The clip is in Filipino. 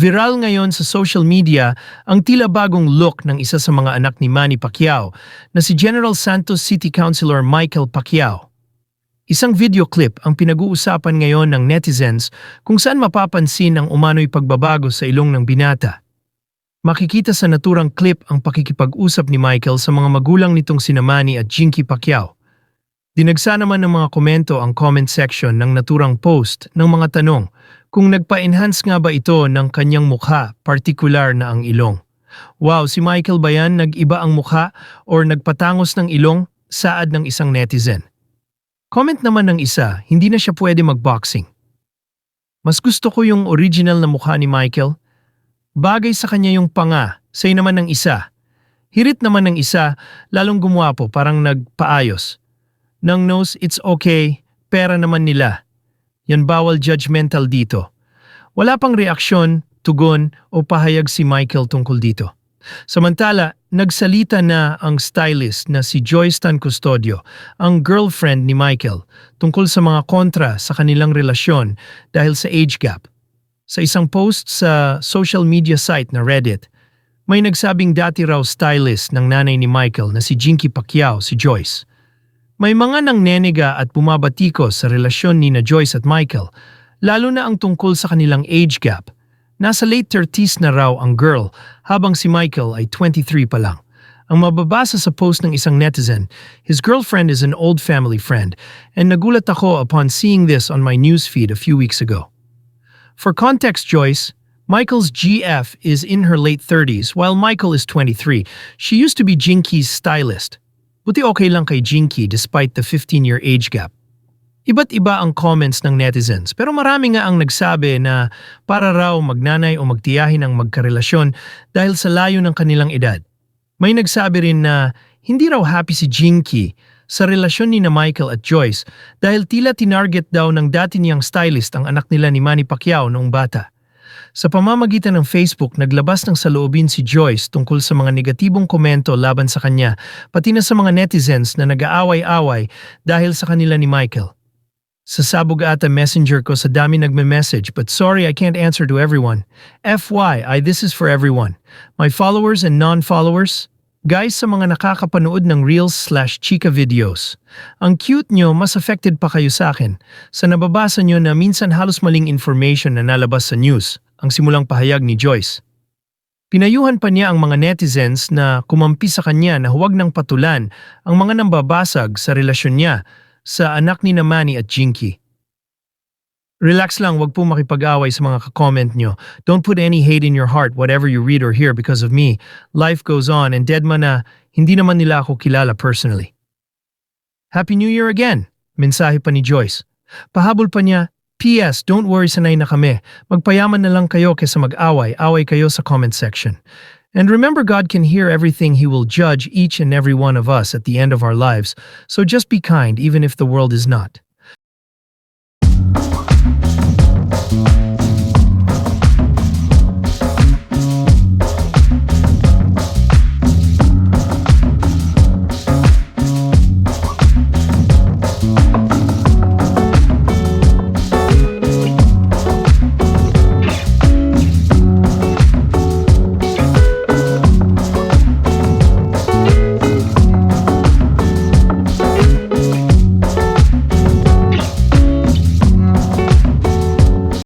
Viral ngayon sa social media ang tila bagong look ng isa sa mga anak ni Manny Pacquiao na si General Santos City Councilor Michael Pacquiao. Isang video clip ang pinag-uusapan ngayon ng netizens kung saan mapapansin ang umano'y pagbabago sa ilong ng binata. Makikita sa naturang clip ang pakikipag-usap ni Michael sa mga magulang nitong sina Manny at Jinky Pacquiao. Dinagsa naman ng mga komento ang comment section ng naturang post ng mga tanong kung nagpa-enhance nga ba ito ng kanyang mukha, partikular na ang ilong. Wow, si Michael ba yan nag-iba ang mukha or nagpatangos ng ilong? Saad ng isang netizen. Comment naman ng isa, hindi na siya pwede mag-boxing. Mas gusto ko yung original na mukha ni Michael. Bagay sa kanya yung panga, say naman ng isa. Hirit naman ng isa, lalong gumwapo, parang nagpaayos. Nang nose, it's okay, pera naman nila. Yan bawal judgmental dito. Wala pang reaksyon, tugon o pahayag si Michael tungkol dito. Samantala, nagsalita na ang stylist na si Joyce Tan Custodio, ang girlfriend ni Michael, tungkol sa mga kontra sa kanilang relasyon dahil sa age gap. Sa isang post sa social media site na Reddit, may nagsabing dati raw stylist ng nanay ni Michael na si Jinky Pacquiao si Joyce. May mga nangnenega at bumabatikos sa relasyon ni Joyce at Michael, lalo na ang tungkol sa kanilang age gap. Nasa late 30s na raw ang girl habang si Michael ay 23 pa lang. Ang mababasa sa post ng isang netizen, his girlfriend is an old family friend and nagulat ako upon seeing this on my newsfeed a few weeks ago. For context, Joyce, Michael's GF is in her late 30s while Michael is 23. She used to be Jinky's stylist. Buti okay lang kay Jinky despite the 15-year age gap. Iba't iba ang comments ng netizens pero marami nga ang nagsabi na para raw magnanay o magtiyahin ang magkarelasyon dahil sa layo ng kanilang edad. May nagsabi rin na hindi raw happy si Jinky sa relasyon ni Michael at Joyce dahil tila tinarget daw ng dati niyang stylist ang anak nila ni Manny Pacquiao noong bata. Sa pamamagitan ng Facebook, naglabas ng saloobin si Joyce tungkol sa mga negatibong komento laban sa kanya, pati na sa mga netizens na nag-aaway-away dahil sa kanila ni Michael. Sa sabog ata messenger ko sa dami nagme-message, but sorry I can't answer to everyone. FYI, this is for everyone. My followers and non-followers. Guys, sa mga nakakapanood ng Reels/Chika videos, ang cute nyo, mas affected pa kayo sa akin. Sa nababasa nyo na minsan halos maling information na nalabas sa news, ang simulang pahayag ni Joyce. Pinayuhan pa niya ang mga netizens na kumampi sa kanya na huwag nang patulan ang mga nambabasag sa relasyon niya sa anak ni Manny at Jinky. Relax lang, wag po makipag-away sa mga ka-comment nyo. Don't put any hate in your heart whatever you read or hear because of me. Life goes on and dead man na hindi naman nila ako kilala personally. Happy New Year again! Mensahe pa ni Joyce. Pahabol pa niya, PS, don't worry, sanay na kami. Magpayaman na lang kayo kaysa mag-away, away kayo sa comment section. And remember, God can hear everything. He will judge each and every one of us at the end of our lives. So just be kind even if the world is not.